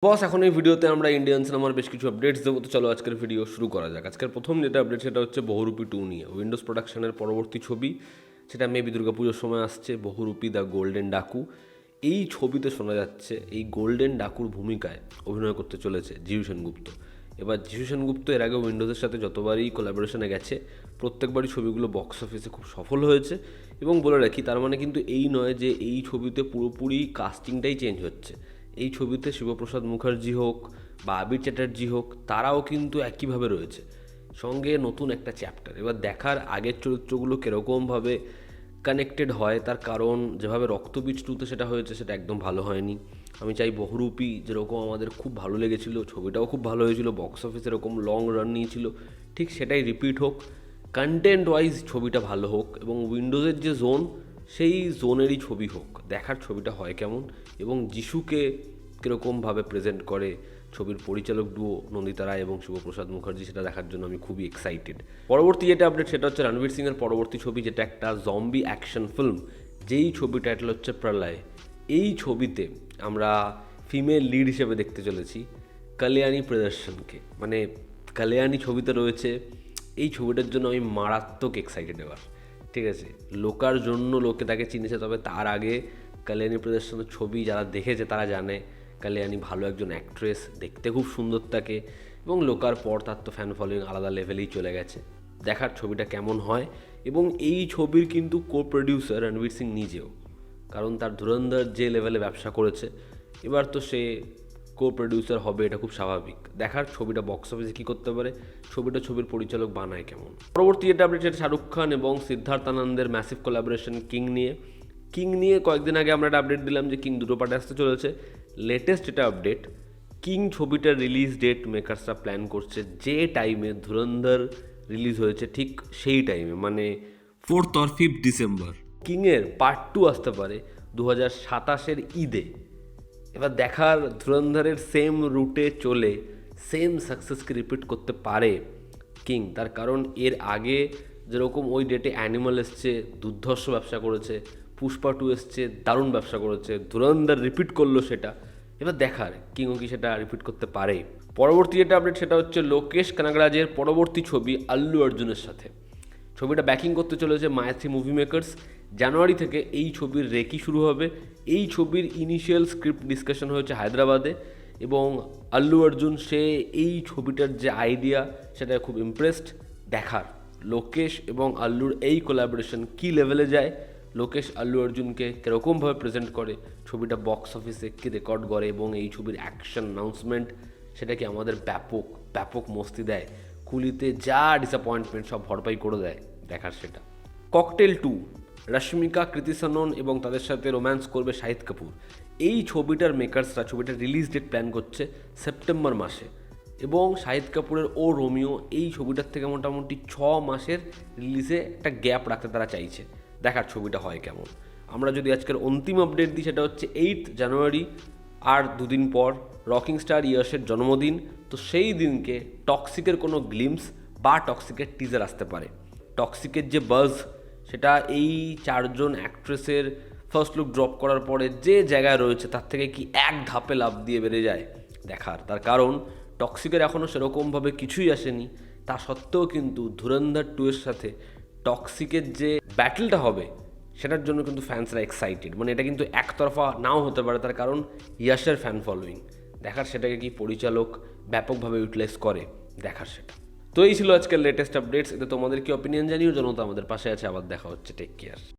বস, এখন এই ভিডিওতে আমরা ইন্ডিয়ান সিনেমার বেশ কিছু আপডেটস দেবো। তো চলো আজকের ভিডিও শুরু করা যাক। আজকের প্রথম যেটা আপডেট সেটা হচ্ছে বহুরূপী 2 নিয়ে। উইন্ডোজ প্রোডাকশনের পরবর্তী ছবি, সেটা মেবি দুর্গাপুজোর সময় আসছে। বহুরূপী দ্য গোল্ডেন ডাকু, এই ছবিতে শোনা যাচ্ছে এই গোল্ডেন ডাকুর ভূমিকায় অভিনয় করতে চলেছে জিউ সেনগুপ্ত। এবার জিউ সেনগুপ্ত এর আগে উইন্ডোজের সাথে যতবারই কোলাবোরেশনে গেছে প্রত্যেকবারই ছবিগুলো বক্স অফিসে খুব সফল হয়েছে। এবং বলে রাখি, তার মানে কিন্তু এই নয় যে এই ছবিতে পুরোপুরি কাস্টিংটাই চেঞ্জ হচ্ছে। এই ছবিতে শিবপ্রসাদ মুখার্জি হোক বা আবির চ্যাটার্জি হোক, তারাও কিন্তু একইভাবে রয়েছে, সঙ্গে নতুন একটা চ্যাপ্টার। এবার দেখার আগের চরিত্রগুলো কীরকমভাবে কানেক্টেড হয়, তার কারণ যেভাবে রক্তবীজ 2তে সেটা হয়েছে সেটা একদম ভালো হয়নি। আমি চাই বহুরূপী যেরকম আমাদের খুব ভালো লেগেছিল, ছবিটাও খুব ভালো হয়েছিল, বক্স অফিস এরকম লং রান নিয়েছিল, ঠিক সেটাই রিপিট হোক। কন্টেন্ট ওয়াইজ ছবিটা ভালো হোক এবং উইন্ডোজের যে জোন, সেই জোনেরই ছবি হোক। দেখার ছবিটা হয় কেমন এবং যিশুকে কীরকমভাবে প্রেজেন্ট করে ছবির পরিচালক ডুও নন্দিতা রায় এবং শিবপ্রসাদ মুখার্জি, সেটা দেখার জন্য আমি খুবই এক্সাইটেড। পরবর্তী যেটা আপডেট সেটা হচ্ছে রণবীর সিংয়ের পরবর্তী ছবি, যেটা একটা জম্বি অ্যাকশন ফিল্ম, যেই ছবি টাইটেল হচ্ছে প্রলয়। এই ছবিতে আমরা ফিমেল লিড হিসেবে দেখতে চলেছি কল্যাণী প্রিয়দর্শনকে। মানে কল্যাণী ছবিতে রয়েছে, এই ছবিটার জন্য আমি মারাত্মক এক্সাইটেড এবার। ঠিক আছে, লোকার জন্য লোকে তাকে চিনেছে, তবে তার আগে কল্যাণী প্রিয়দর্শনের ছবি যারা দেখেছে তারা জানে কল্যাণী ভালো একজন অ্যাক্ট্রেস, দেখতে খুব সুন্দর থাকে এবং লোকার পর তার তো ফ্যান ফলোয়িং আলাদা লেভেলেই চলে গেছে। দেখার ছবিটা কেমন হয়। এবং এই ছবির কিন্তু কো প্রডিউসার রণবীর সিং নিজেও, কারণ তার ধুরন্ধর যে লেভেলে ব্যবসা করেছে, এবার তো সে কো প্রডিউসার হবে, এটা খুব স্বাভাবিক। দেখার ছবিটা বক্স অফিসে কী করতে পারে, ছবির পরিচালক বানায় কেমন। পরবর্তী যেটা আপডেট সেটা শাহরুখ খান এবং সিদ্ধার্থ আনন্দের ম্যাসিভ কোলাবোরেশন কিং নিয়ে কয়েকদিন আগে আমরা একটা আপডেট দিলাম যে কিং 2 পার্টে আসতে চলেছে। লেটেস্ট এটা আপডেট, কিং ছবিটার রিলিজ ডেট মেকার্সরা প্ল্যান করছে যে টাইমে ধুরন্ধর রিলিজ হয়েছে ঠিক সেই টাইমে, মানে 4th or 5th December কিংয়ের part 2 আসতে পারে 2027-এর ঈদে। এবার দেখার ধুরন্ধরের সেম রুটে চলে সেম সাকসেসকে রিপিট করতে পারে কিং। তার কারণ এর আগে যেরকম ওই ডেটে অ্যানিমাল এসছে, দুর্ধর্ষ ব্যবসা করেছে, পুষ্পা 2 এসছে, দারুণ ব্যবসা করেছে, ধুরন্ধর রিপিট করলো সেটা। এবার দেখার কিংও কি সেটা রিপিট করতে পারে। পরবর্তী যেটা আপডেট সেটা হচ্ছে লোকেশ কানাগরাজের পরবর্তী ছবি আল্লু অর্জুনের সাথে। ছবিটা ব্যাকিং করতে চলেছে মায়াথি মুভি মেকার্স। জানুয়ারি থেকে এই ছবির রেকি শুরু হবে। এই ছবির ইনিশিয়াল স্ক্রিপ্ট ডিসকাশন হয়েছে হায়দ্রাবাদে এবং আল্লু অর্জুন সে এই ছবিটার যে আইডিয়া সেটা খুব ইমপ্রেসড। দেখার লোকেশ এবং আল্লুর এই কোলাবোরেশন কী লেভেলে যায়, লোকেশ আল্লু অর্জুনকে কীরকমভাবে প্রেজেন্ট করে, ছবিটা বক্স অফিসে কী রেকর্ড করে এবং এই ছবির অ্যাকশন অ্যানাউন্সমেন্ট সেটা কি আমাদের ব্যাপক মস্তি দেয়, কুলিতে যা ডিসঅ্যাপয়েন্টমেন্ট সব ভরপাই করে দেয়। দেখার সেটা। ককটেল 2, রশ্মিকা, কৃতি সানন এবং তাদের সাথে রোম্যান্স করবে শাহিদ কাপুর। এই ছবিটার মেকার্সরা ছবিটার রিলিজ ডেট প্ল্যান করছে সেপ্টেম্বর মাসে এবং শাহিদ কাপুরের ও রোমিও এই ছবিটার থেকে মোটামুটি 6 মাসের রিলিজে একটা গ্যাপ রাখতে তারা চাইছে। দেখার ছবিটা হয় কেমন। আমরা যদি আজকের অন্তিম আপডেট দিই সেটা হচ্ছে 8th জানুয়ারি, আর দুদিন পর রকিং স্টার ইয়াশের জন্মদিন। তো সেই দিনকে টক্সিকের কোনো গ্লিমস বা টক্সিকের টিজার আসতে পারে। টক্সিকের যে বাজ, সেটা এই 4জন অ্যাক্ট্রেসের ফার্স্ট লুক ড্রপ করার পরে যে জায়গায় রয়েছে তার থেকে কি এক ধাপে লাফ দিয়ে বেড়ে যায়। দেখার, তার কারণ টক্সিকের এখনও সেরকমভাবে কিছুই আসেনি, তা সত্ত্বেও কিন্তু ধুরন্ধর 2 এর সাথে টক্সিকের যে ব্যাটেলটা হবে সেটার জন্য কিন্তু ফ্যান্সরা এক্সাইটেড। মানে এটা কিন্তু একতরফা নাও হতে পারে, তার কারণ ইয়াশের ফ্যান ফলোয়িং। দেখার সেটাকে কি পরিচালক ব্যাপকভাবে ইউটিলাইজ করে, দেখার সেটা। তো এই ছিল আজকের লেটেস্ট আপডেটস। এতে তোমাদের কি অপিনিয়ন জানিও, জনতা আমাদের পাশে আছে। আবার দেখা হচ্ছে, টেক কেয়ার।